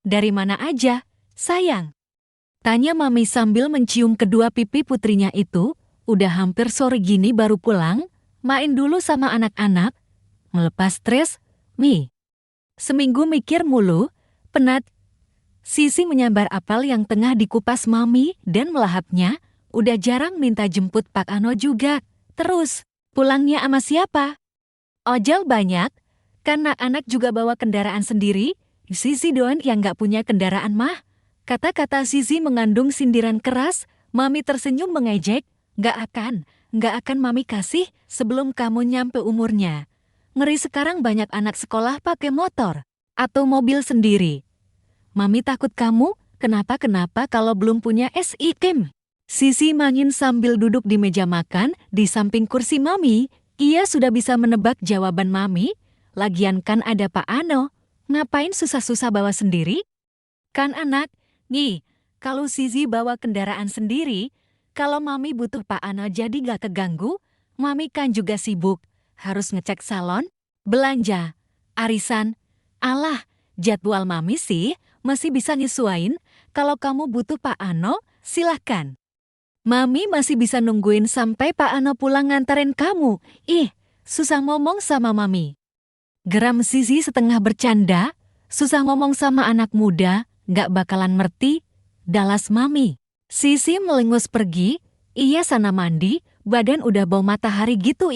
Dari mana aja, sayang? Tanya Mami sambil mencium kedua pipi putrinya itu. Udah hampir sore gini baru pulang, main dulu sama anak-anak. Melepas stres, Mi. Seminggu mikir mulu, penat. Sisi menyambar apel yang tengah dikupas Mami dan melahapnya. Udah jarang minta jemput Pak Ano juga. Terus, pulangnya sama siapa? Ojol banyak, karena anak juga bawa kendaraan sendiri. Sisi doan yang gak punya kendaraan mah. Kata-kata Sisi mengandung sindiran keras. Mami tersenyum mengejek. Gak akan Mami kasih sebelum kamu nyampe umurnya. Ngeri sekarang banyak anak sekolah pakai motor atau mobil sendiri. Mami takut kamu, kenapa kalau belum punya SIM? Sisi mangin sambil duduk di meja makan di samping kursi Mami. Ia sudah bisa menebak jawaban Mami. Lagian kan ada Pak Ano. Ngapain susah-susah bawa sendiri? Kan anak, nih, kalau Sisi bawa kendaraan sendiri, kalau Mami butuh Pak Ano jadi gak keganggu, Mami kan juga sibuk. Harus ngecek salon, belanja, arisan. Alah, jadwal Mami sih masih bisa nyesuain. Kalau kamu butuh Pak Ano, silahkan. Mami masih bisa nungguin sampai Pak Ano pulang nganterin kamu. Ih, susah ngomong sama Mami. Geram Sisi setengah bercanda, susah ngomong sama anak muda, gak bakalan ngerti. Dalas Mami. Sisi melengus pergi, ia sana mandi, badan udah bau matahari gitu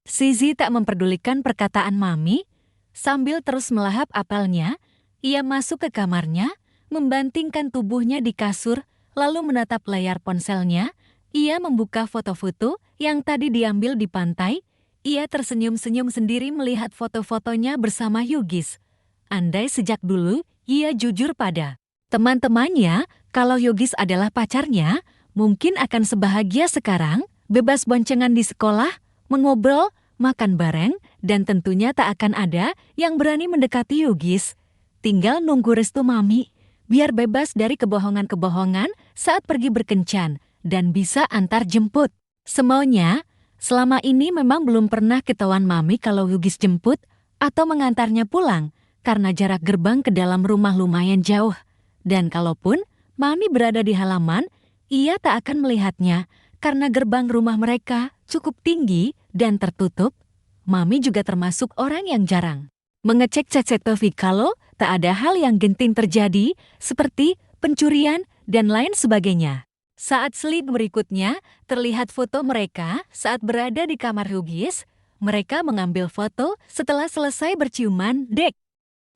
Sisi tak memperdulikan perkataan Mami, sambil terus melahap apelnya, ia masuk ke kamarnya, membantingkan tubuhnya di kasur, lalu menatap layar ponselnya. Ia membuka foto-foto yang tadi diambil di pantai. Ia tersenyum-senyum sendiri melihat foto-fotonya bersama Yugis. Andai sejak dulu, ia jujur pada teman-temannya kalau Yugis adalah pacarnya, mungkin akan sebahagia sekarang, bebas boncengan di sekolah, mengobrol, makan bareng, dan tentunya tak akan ada yang berani mendekati Yugis. Tinggal nunggu restu Mami, biar bebas dari kebohongan-kebohongan saat pergi berkencan, dan bisa antar jemput. Semaunya, selama ini memang belum pernah ketahuan Mami kalau Yugis jemput atau mengantarnya pulang, karena jarak gerbang ke dalam rumah lumayan jauh. Dan kalaupun Mami berada di halaman, ia tak akan melihatnya, karena gerbang rumah mereka cukup tinggi dan tertutup. Mami juga termasuk orang yang jarang mengecek CCTV kalau tak ada hal yang genting terjadi, seperti pencurian dan lain sebagainya. Saat slide berikutnya, terlihat foto mereka saat berada di kamar Yugis. Mereka mengambil foto setelah selesai berciuman.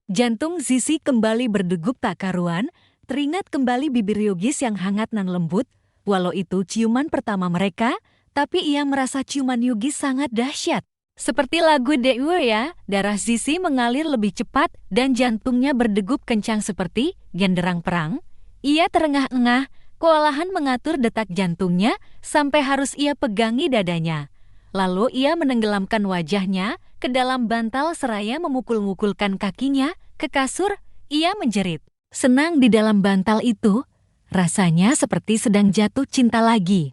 Jantung Sisi kembali berdegup tak karuan, teringat kembali bibir Yugis yang hangat nan lembut. Walau itu ciuman pertama mereka, tapi ia merasa ciuman Yugis sangat dahsyat. Seperti lagu DW ya, darah Sisi mengalir lebih cepat dan jantungnya berdegup kencang seperti genderang perang. Ia terengah-engah, kewalahan mengatur detak jantungnya sampai harus ia pegangi dadanya. Lalu ia menenggelamkan wajahnya ke dalam bantal seraya memukul-mukulkan kakinya ke kasur. Ia menjerit. Senang di dalam bantal itu, rasanya seperti sedang jatuh cinta lagi.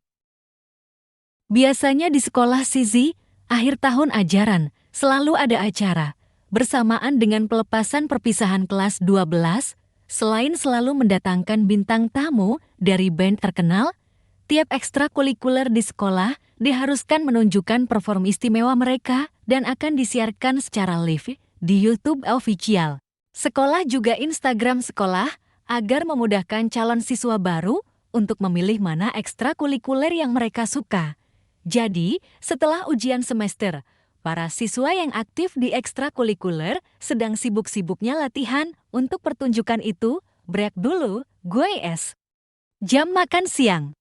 Biasanya di sekolah Sisi, akhir tahun ajaran, selalu ada acara. Bersamaan dengan pelepasan perpisahan kelas 12, selain selalu mendatangkan bintang tamu dari band terkenal, tiap ekstrakurikuler di sekolah diharuskan menunjukkan perform istimewa mereka dan akan disiarkan secara live di YouTube official. Sekolah juga Instagram sekolah agar memudahkan calon siswa baru untuk memilih mana ekstrakurikuler yang mereka suka. Jadi, setelah ujian semester, para siswa yang aktif di ekstrakurikuler sedang sibuk-sibuknya latihan untuk pertunjukan itu. Break dulu, gue es. Jam makan siang.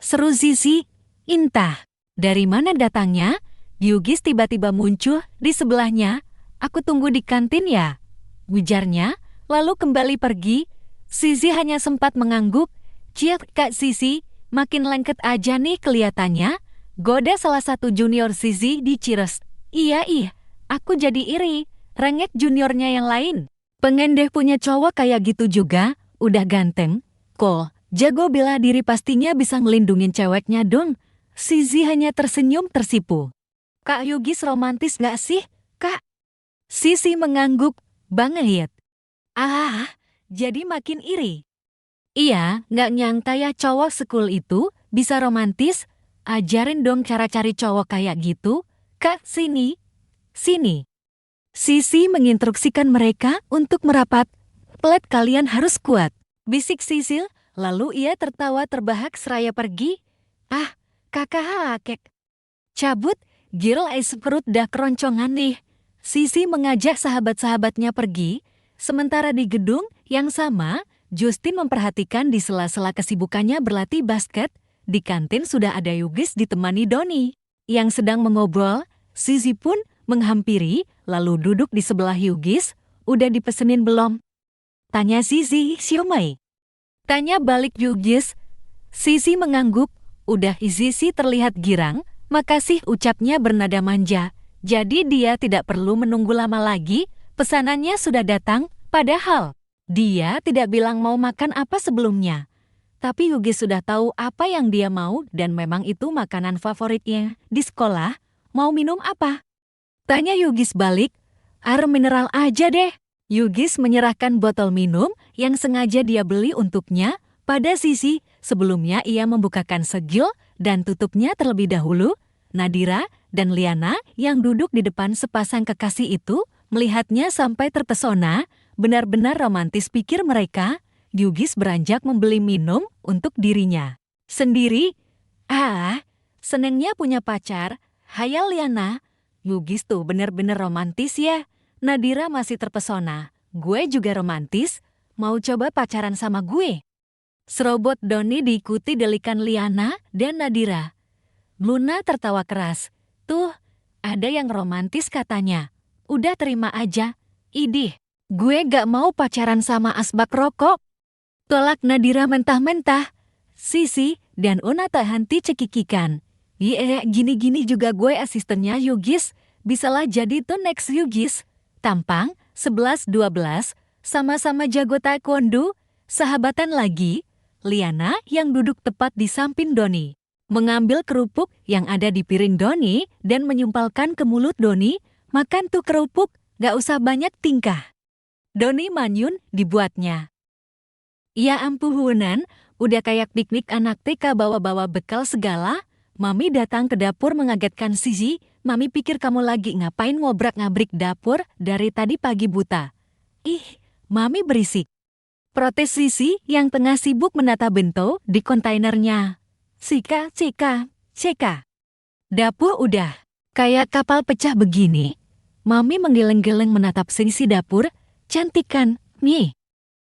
Seru Sisi, entah dari mana datangnya, Yugis tiba-tiba muncul di sebelahnya. Aku tunggu di kantin ya, ujarnya, lalu kembali pergi. Sisi hanya sempat mengangguk. Ciak Kak Sisi, makin lengket aja nih kelihatannya. Goda salah satu junior Sisi di Cires. Iya, aku jadi iri, rengek juniornya yang lain. Pengen deh punya cowok kayak gitu juga, udah ganteng, kok. Jago bela diri pastinya bisa ngelindungin ceweknya dong. Sisi hanya tersenyum tersipu. Kak Yugis romantis gak sih, Kak? Sisi mengangguk, banget. Ah, jadi makin iri. Iya, nggak nyangka ya cowok sekul itu bisa romantis. Ajarin dong cara cari cowok kayak gitu. Kak, sini, sini. Sisi menginstruksikan mereka untuk merapat. Pelet kalian harus kuat. Bisik Sisil, lalu ia tertawa terbahak seraya pergi. Ah, kakak hakek. Cabut, Girl es perut dah keroncongan nih. Sisi mengajak sahabat-sahabatnya pergi, sementara di gedung yang sama, Justin memperhatikan di sela-sela kesibukannya berlatih basket, di kantin sudah ada Yugis ditemani Doni. Yang sedang mengobrol, Sisi pun menghampiri, lalu duduk di sebelah Yugis. Udah dipesenin belum? Tanya Sisi, siomay. Tanya balik Yugis. Sisi mengangguk, udah. Sisi terlihat girang, makasih ucapnya bernada manja. Jadi dia tidak perlu menunggu lama lagi, pesanannya sudah datang, padahal dia tidak bilang mau makan apa sebelumnya. Tapi Yugis sudah tahu apa yang dia mau dan memang itu makanan favoritnya. Di sekolah, mau minum apa? Tanya Yugis balik, air mineral aja deh. Yugis menyerahkan botol minum yang sengaja dia beli untuknya pada Sisi. Sebelumnya ia membukakan segel dan tutupnya terlebih dahulu. Nadira dan Liana yang duduk di depan sepasang kekasih itu melihatnya sampai terpesona. Benar-benar romantis pikir mereka. Yugis beranjak membeli minum untuk dirinya sendiri. Ah, senengnya punya pacar. Hayal Liana, Yugis tuh benar-benar romantis ya. Nadira masih terpesona. Gue juga romantis, mau coba pacaran sama gue. Serobot Doni diikuti delikan Liana dan Nadira. Luna tertawa keras. Tuh, ada yang romantis katanya. Udah terima aja. Idih, gue gak mau pacaran sama asbak rokok. Tolak Nadira mentah-mentah. Sisi dan Una tak henti cekikikan. Iya, gini-gini juga gue asistennya Yugis. Bisalah jadi tuh next Yugis. Tampang, 11-12, sama-sama jago taekwondo, sahabatan lagi. Liana yang duduk tepat di samping Doni mengambil kerupuk yang ada di piring Doni dan menyumpalkan ke mulut Doni. Makan tuh kerupuk, gak usah banyak tingkah. Doni manyun dibuatnya. Ya ampuhunan, udah kayak piknik anak TK bawa-bawa bekal segala. Mami datang ke dapur mengagetkan Sisi. Mami pikir kamu lagi ngapain ngobrak-ngabrik dapur dari tadi pagi buta. Ih, Mami berisik. Protes Sisi yang tengah sibuk menata bento di kontainernya. Cika. Dapur udah kayak kapal pecah begini. Mami menggeleng-geleng menatap Sisi dapur. Cantik kan, nih.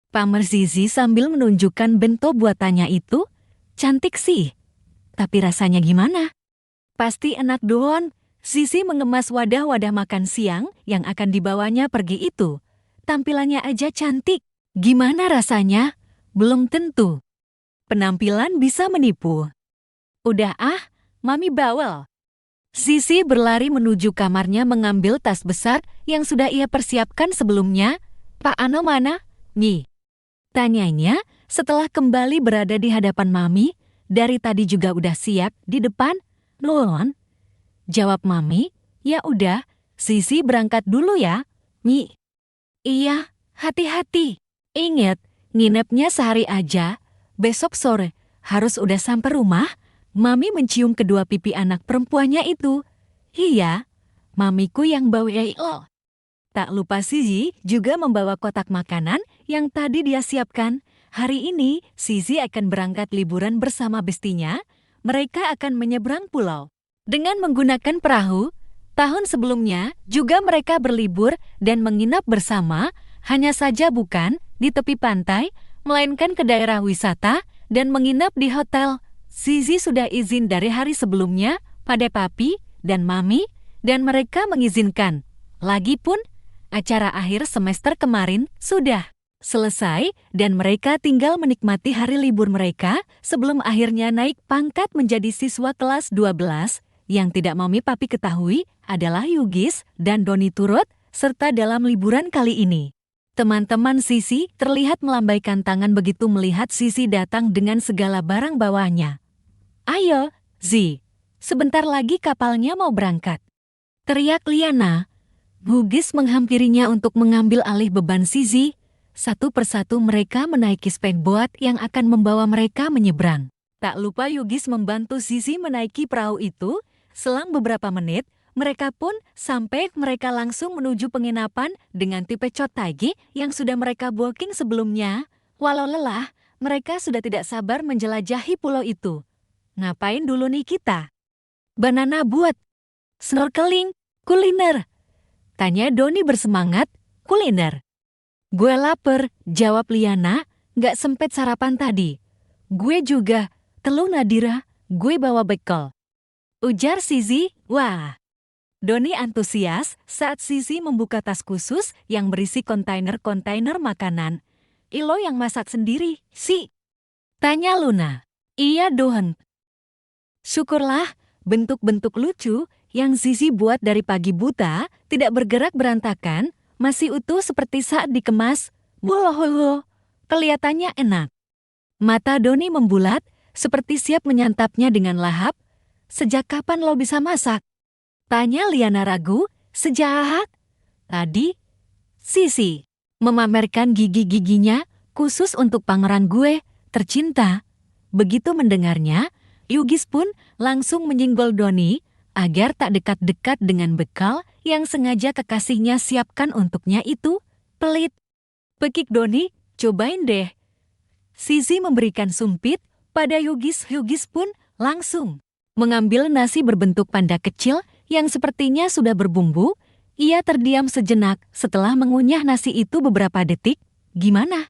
Pamer Sisi sambil menunjukkan bento buatannya itu. Cantik sih. Tapi rasanya gimana? Pasti enak doon. Sisi mengemas wadah-wadah makan siang yang akan dibawanya pergi itu. Tampilannya aja cantik. Gimana rasanya? Belum tentu. Penampilan bisa menipu. Udah Mami bawel. Sisi berlari menuju kamarnya mengambil tas besar yang sudah ia persiapkan sebelumnya. Pak Ano mana? Nyi. Tanyanya setelah kembali berada di hadapan Mami. Dari tadi juga udah siap di depan. Loon. Jawab Mami, ya udah, Sisi berangkat dulu ya, Mi. Iya, hati-hati. Ingat, nginepnya sehari aja. Besok sore, harus udah sampai rumah. Mami mencium kedua pipi anak perempuannya itu. Iya, Mamiku yang bawa lo. Tak lupa Sisi juga membawa kotak makanan yang tadi dia siapkan. Hari ini, Sisi akan berangkat liburan bersama bestinya. Mereka akan menyeberang pulau dengan menggunakan perahu. Tahun sebelumnya juga mereka berlibur dan menginap bersama, hanya saja bukan di tepi pantai, melainkan ke daerah wisata dan menginap di hotel. Sisi sudah izin dari hari sebelumnya pada Papi dan Mami, dan mereka mengizinkan. Lagipun, acara akhir semester kemarin sudah selesai dan mereka tinggal menikmati hari libur mereka sebelum akhirnya naik pangkat menjadi siswa kelas 12. Yang tidak Mami Papi ketahui adalah Yugis dan Doni turut serta dalam liburan kali ini. Teman-teman Sisi terlihat melambaikan tangan begitu melihat Sisi datang dengan segala barang bawahnya. Ayo, Zi, sebentar lagi kapalnya mau berangkat. Teriak Liana. Yugis menghampirinya untuk mengambil alih beban Sisi. Satu persatu mereka menaiki speedboat yang akan membawa mereka menyeberang. Tak lupa Yugis membantu Zizi menaiki perahu itu. Selang beberapa menit, mereka pun sampai. Mereka langsung menuju penginapan dengan tipe Chotaigi yang sudah mereka booking sebelumnya. Walau lelah, mereka sudah tidak sabar menjelajahi pulau itu. Ngapain dulu nih kita? Banana boat, snorkeling, kuliner. Tanya Doni bersemangat. Kuliner. Gue lapar, jawab Liana, gak sempet sarapan tadi. Gue juga, telur Nadira, gue bawa bekal. Ujar Zizi, wah. Doni antusias saat Zizi membuka tas khusus yang berisi kontainer-kontainer makanan. Ilo yang masak sendiri, sih? Tanya Luna. Iya Dohen. Syukurlah, bentuk-bentuk lucu yang Zizi buat dari pagi buta tidak bergerak berantakan, masih utuh seperti saat dikemas. Woloholo, kelihatannya enak. Mata Doni membulat, seperti siap menyantapnya dengan lahap. Sejak kapan lo bisa masak? Tanya Liana ragu. Sejak tadi, Sisi memamerkan gigi-giginya khusus untuk pangeran gue tercinta. Begitu mendengarnya, Yugis pun langsung menyinggol Doni agar tak dekat-dekat dengan bekal yang sengaja kekasihnya siapkan untuknya itu. Pelit. Pekik Doni, cobain deh. Sisi memberikan sumpit pada Yugis. Yugis pun langsung mengambil nasi berbentuk panda kecil yang sepertinya sudah berbumbu. Ia terdiam sejenak setelah mengunyah nasi itu beberapa detik. Gimana?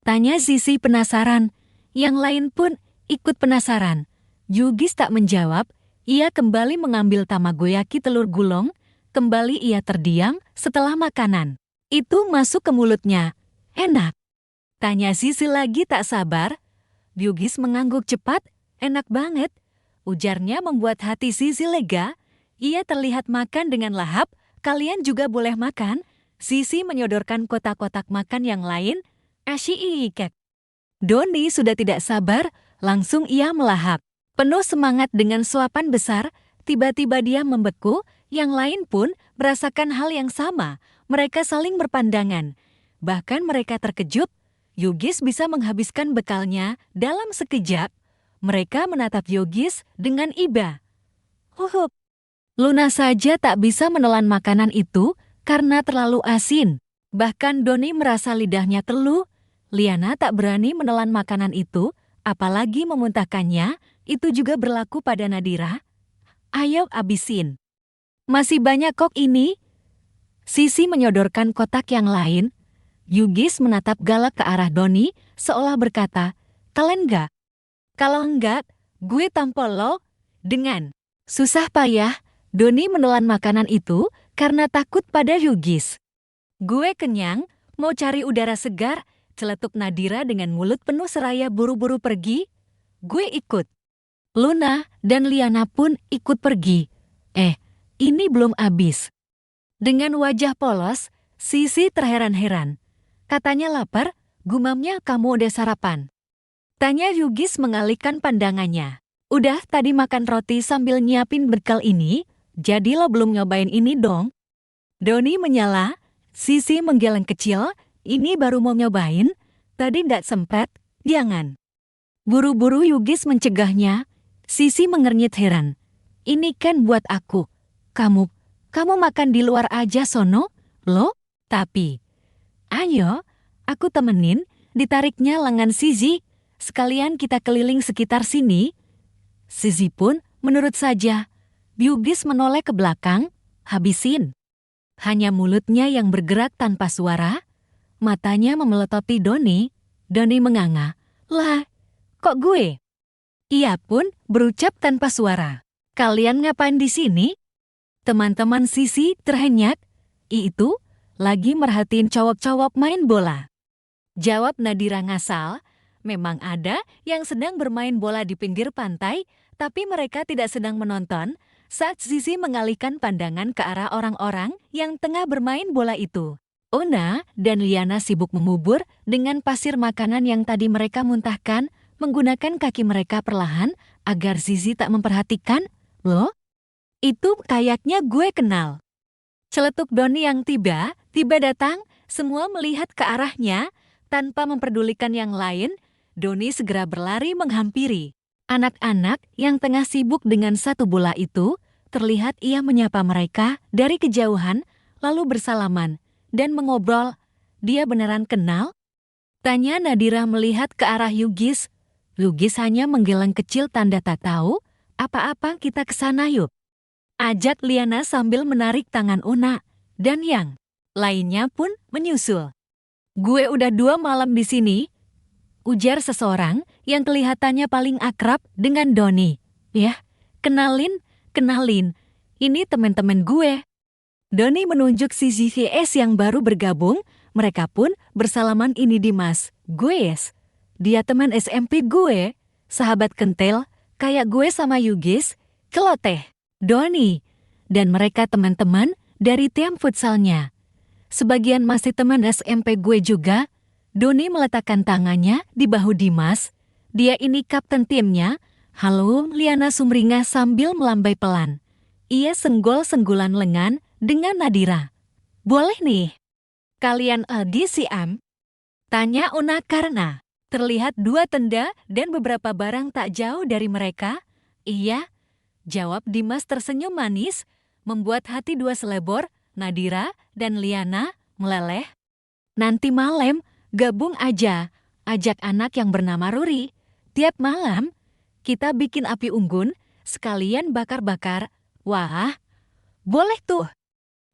Tanya Sisi penasaran. Yang lain pun ikut penasaran. Yugis tak menjawab. Ia kembali mengambil tamagoyaki telur gulung. Kembali ia terdiam setelah makanan itu masuk ke mulutnya. Enak? Tanya Sisi lagi tak sabar. Yugis mengangguk cepat. Enak banget. Ujarnya membuat hati Sisi lega. Ia terlihat makan dengan lahap. Kalian juga boleh makan. Sisi menyodorkan kotak-kotak makan yang lain. Asyik. Doni sudah tidak sabar. Langsung ia melahap. Penuh semangat dengan suapan besar, tiba-tiba dia membeku. Yang lain pun merasakan hal yang sama. Mereka saling berpandangan. Bahkan mereka terkejut. Yugis bisa menghabiskan bekalnya dalam sekejap. Mereka menatap Yugis dengan iba. Huhup. Luna saja tak bisa menelan makanan itu karena terlalu asin. Bahkan Doni merasa lidahnya teluh. Liana tak berani menelan makanan itu, apalagi memuntahkannya. Itu juga berlaku pada Nadira. Ayo abisin. Masih banyak kok ini. Sisi menyodorkan kotak yang lain. Yugis menatap galak ke arah Doni, seolah berkata, kalian enggak? Kalau enggak, gue tampol lo. Dengan susah payah, Doni menelan makanan itu karena takut pada Yugis. Gue kenyang, mau cari udara segar, celetuk Nadira dengan mulut penuh seraya buru-buru pergi. Gue ikut. Luna dan Liana pun ikut pergi. Ini belum habis. Dengan wajah polos, Sisi terheran-heran. Katanya lapar, gumamnya kamu udah sarapan. Tanya Yugis mengalihkan pandangannya. Udah tadi makan roti sambil nyiapin bekal ini, jadi lo belum nyobain ini dong. Doni menyala, Sisi menggeleng kecil, ini baru mau nyobain, tadi nggak sempet, jangan. Buru-buru Yugis mencegahnya. Sisi mengernyit heran. Ini kan buat aku. Kamu makan di luar aja sono, lo? Tapi, ayo, aku temenin, ditariknya lengan Sisi. Sekalian kita keliling sekitar sini. Sisi pun menurut saja. Yugis menoleh ke belakang, habisin. Hanya mulutnya yang bergerak tanpa suara. Matanya memelototi Doni. Doni menganga. Lah, kok gue? Ia pun berucap tanpa suara. Kalian ngapain di sini? Teman-teman Sisi terhenyak. Itu lagi merhatiin cowok-cowok main bola. Jawab Nadira ngasal. Memang ada yang sedang bermain bola di pinggir pantai, tapi mereka tidak sedang menonton saat Sisi mengalihkan pandangan ke arah orang-orang yang tengah bermain bola itu. Ona dan Liana sibuk memubur dengan pasir makanan yang tadi mereka muntahkan, menggunakan kaki mereka perlahan agar Sisi tak memperhatikan. Loh, itu kayaknya gue kenal. Celetuk Doni yang tiba-tiba datang, semua melihat ke arahnya. Tanpa memperdulikan yang lain, Doni segera berlari menghampiri. Anak-anak yang tengah sibuk dengan satu bola itu, terlihat ia menyapa mereka dari kejauhan, lalu bersalaman dan mengobrol. Dia beneran kenal? Tanya Nadira melihat ke arah Yugis. Yugis hanya menggeleng kecil tanda tak tahu. Apa-apa kita ke sana yuk. Ajak Liana sambil menarik tangan Una. Dan yang lainnya pun menyusul. Gue udah 2 malam di sini, ujar seseorang yang kelihatannya paling akrab dengan Doni. Ya, kenalin. Ini teman-teman gue. Doni menunjuk si ZCS yang baru bergabung. Mereka pun bersalaman. Ini Dimas, gue yes. Dia teman SMP gue, sahabat kental, kayak gue sama Yugis, Keloteh, Doni. Dan mereka teman-teman dari tim futsalnya. Sebagian masih teman SMP gue juga. Doni meletakkan tangannya di bahu Dimas. Dia ini kapten timnya. Halo, Liana sumringah sambil melambai pelan. Ia senggol-senggolan lengan dengan Nadira. Boleh nih. Kalian di Siam? Tanya Una karena terlihat 2 tenda dan beberapa barang tak jauh dari mereka. Iya, jawab Dimas tersenyum manis, membuat hati 2 selebor, Nadira dan Liana, meleleh. Nanti malam, gabung aja, ajak anak yang bernama Ruri. Tiap malam, kita bikin api unggun, sekalian bakar-bakar. Wah, boleh tuh.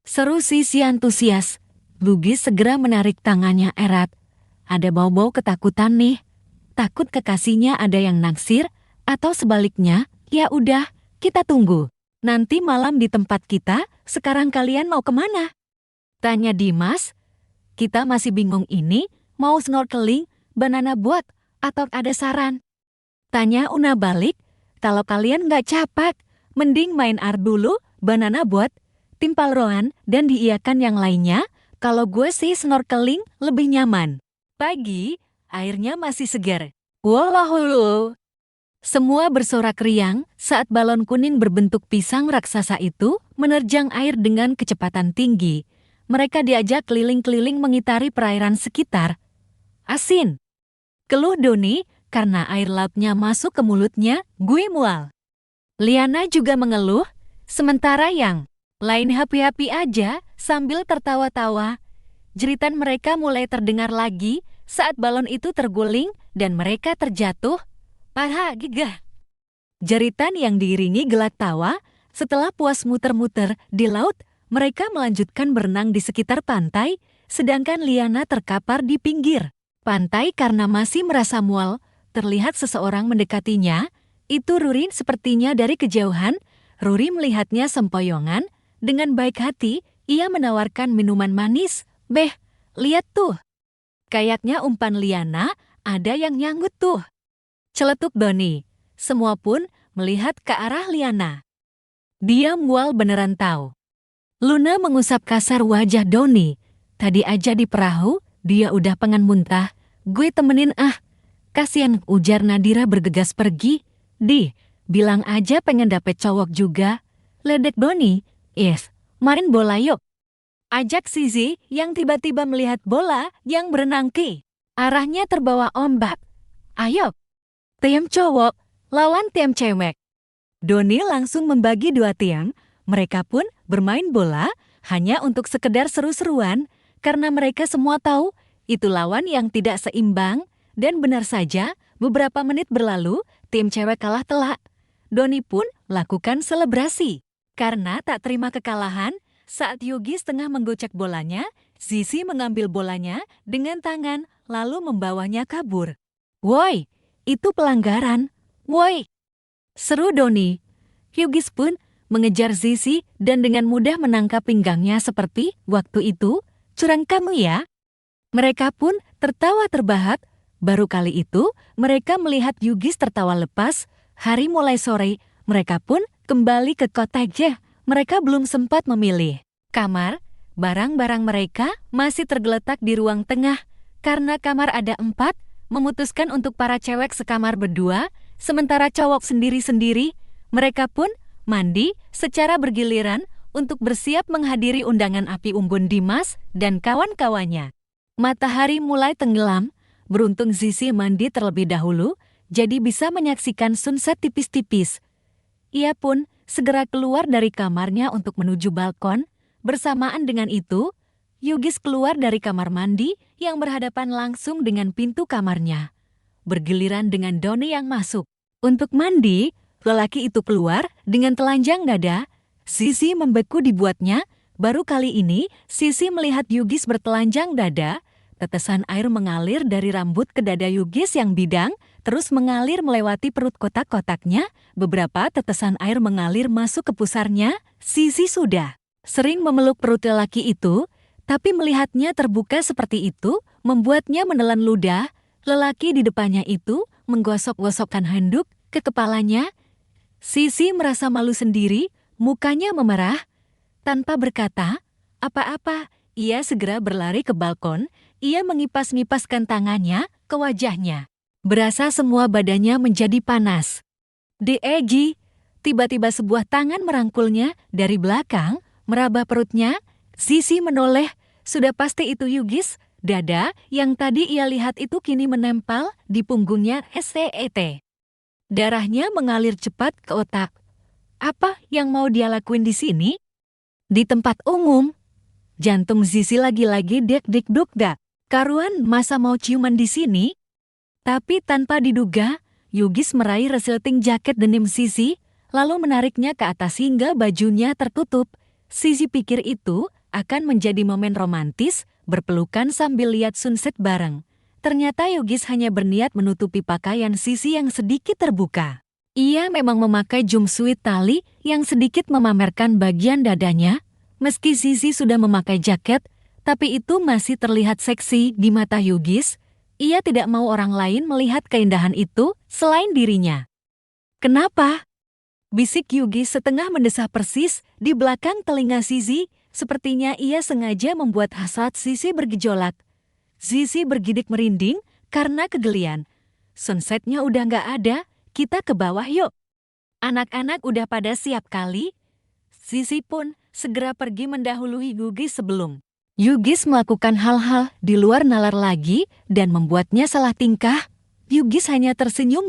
Seru si antusias. Lugis segera menarik tangannya erat. Ada bau-bau ketakutan nih. Takut kekasihnya ada yang naksir, atau sebaliknya, ya udah, kita tunggu. Nanti malam di tempat kita, sekarang kalian mau kemana? Tanya Dimas. Kita masih bingung ini, mau snorkeling, banana boat, atau ada saran? Tanya Una balik, kalau kalian nggak capak, mending main art dulu, banana boat, timpal roan, dan diiakan yang lainnya, kalau gue sih snorkeling lebih nyaman. Pagi, airnya masih segar. Walahulu. Semua bersorak riang saat balon kuning berbentuk pisang raksasa itu menerjang air dengan kecepatan tinggi. Mereka diajak keliling-keliling mengitari perairan sekitar. Asin. Keluh Doni karena air lautnya masuk ke mulutnya, gue mual. Liana juga mengeluh, sementara yang lain happy-happy aja sambil tertawa-tawa. Jeritan mereka mulai terdengar lagi saat balon itu terguling dan mereka terjatuh. Paha gigah. Jeritan yang diiringi gelak tawa. Setelah puas muter-muter di laut, mereka melanjutkan berenang di sekitar pantai, sedangkan Liana terkapar di pinggir pantai karena masih merasa mual. Terlihat seseorang mendekatinya. Itu Ruri sepertinya dari kejauhan. Ruri melihatnya sempoyongan. Dengan baik hati, ia menawarkan minuman manis. Beh, lihat tuh. Kayaknya umpan Liana, ada yang nyanggut tuh. Celetuk Doni. Semua pun melihat ke arah Liana. Dia mual beneran tahu. Luna mengusap kasar wajah Doni. Tadi aja di perahu, dia udah pengen muntah. Gue temenin ah. Kasian, ujar Nadira bergegas pergi. Bilang aja pengen dapet cowok juga. Ledek Doni. Yes, main bola yuk. Ajak Zizi yang tiba-tiba melihat bola yang berenang ke arahnya terbawa ombak. Ayo, tim cowok lawan tim cewek. Doni langsung membagi 2 tim. Mereka pun bermain bola hanya untuk sekedar seru-seruan karena mereka semua tahu itu lawan yang tidak seimbang. Dan benar saja, beberapa menit berlalu, tim cewek kalah telak. Doni pun lakukan selebrasi. Karena tak terima kekalahan, saat Yugis tengah menggocek bolanya, Zizi mengambil bolanya dengan tangan lalu membawanya kabur. Woi, itu pelanggaran. Woi, seru Doni. Yugis pun mengejar Zizi dan dengan mudah menangkap pinggangnya seperti waktu itu, curang kamu ya. Mereka pun tertawa terbahak. Baru kali itu, mereka melihat Yugis tertawa lepas. Hari mulai sore, mereka pun kembali ke kotejnya. Mereka belum sempat memilih kamar. Barang-barang mereka masih tergeletak di ruang tengah. Karena kamar ada 4, memutuskan untuk para cewek sekamar berdua, sementara cowok sendiri-sendiri. Mereka pun mandi secara bergiliran untuk bersiap menghadiri undangan api unggun Dimas dan kawan-kawannya. Matahari mulai tenggelam, beruntung Zizi mandi terlebih dahulu, jadi bisa menyaksikan sunset tipis-tipis. Ia pun segera keluar dari kamarnya untuk menuju balkon. Bersamaan dengan itu, Yugis keluar dari kamar mandi yang berhadapan langsung dengan pintu kamarnya. Bergiliran dengan Doni yang masuk. Untuk mandi, lelaki itu keluar dengan telanjang dada. Zizi membeku dibuatnya. Baru kali ini, Zizi melihat Yugis bertelanjang dada. Tetesan air mengalir dari rambut ke dada Yugis yang bidang, terus mengalir melewati perut kotak-kotaknya. Beberapa tetesan air mengalir masuk ke pusarnya. Zizi sudah sering memeluk perut lelaki itu, tapi melihatnya terbuka seperti itu, membuatnya menelan ludah. Lelaki di depannya itu menggosok-gosokkan handuk ke kepalanya. Zizi merasa malu sendiri, mukanya memerah. Tanpa berkata apa-apa, ia segera berlari ke balkon. Ia mengipas-ngipaskan tangannya ke wajahnya. Berasa semua badannya menjadi panas. Diegi, tiba-tiba sebuah tangan merangkulnya dari belakang, meraba perutnya. Zizi menoleh, sudah pasti itu Yugis. Dada yang tadi ia lihat itu kini menempel di punggungnya SCET. Darahnya mengalir cepat ke otak. Apa yang mau dia lakuin di sini? Di tempat umum. Jantung Zizi lagi-lagi dek-dek-duk-dak. Karuan masa mau ciuman di sini? Tapi tanpa diduga, Yugis meraih resleting jaket denim Zizi, lalu menariknya ke atas hingga bajunya tertutup. Zizi pikir itu akan menjadi momen romantis, berpelukan sambil lihat sunset bareng. Ternyata Yugis hanya berniat menutupi pakaian Zizi yang sedikit terbuka. Ia memang memakai jumpsuit tali yang sedikit memamerkan bagian dadanya. Meski Zizi sudah memakai jaket, tapi itu masih terlihat seksi di mata Yugis. Ia tidak mau orang lain melihat keindahan itu selain dirinya. Kenapa? Bisik Yugis setengah mendesah persis di belakang telinga Zizi. Sepertinya ia sengaja membuat hasrat Zizi bergejolak. Zizi bergidik merinding karena kegelian. Sunsetnya udah nggak ada, kita ke bawah yuk. Anak-anak udah pada siap kali. Zizi pun segera pergi mendahului Yugis sebelum Yugis melakukan hal-hal di luar nalar lagi dan membuatnya salah tingkah. Yugis hanya tersenyum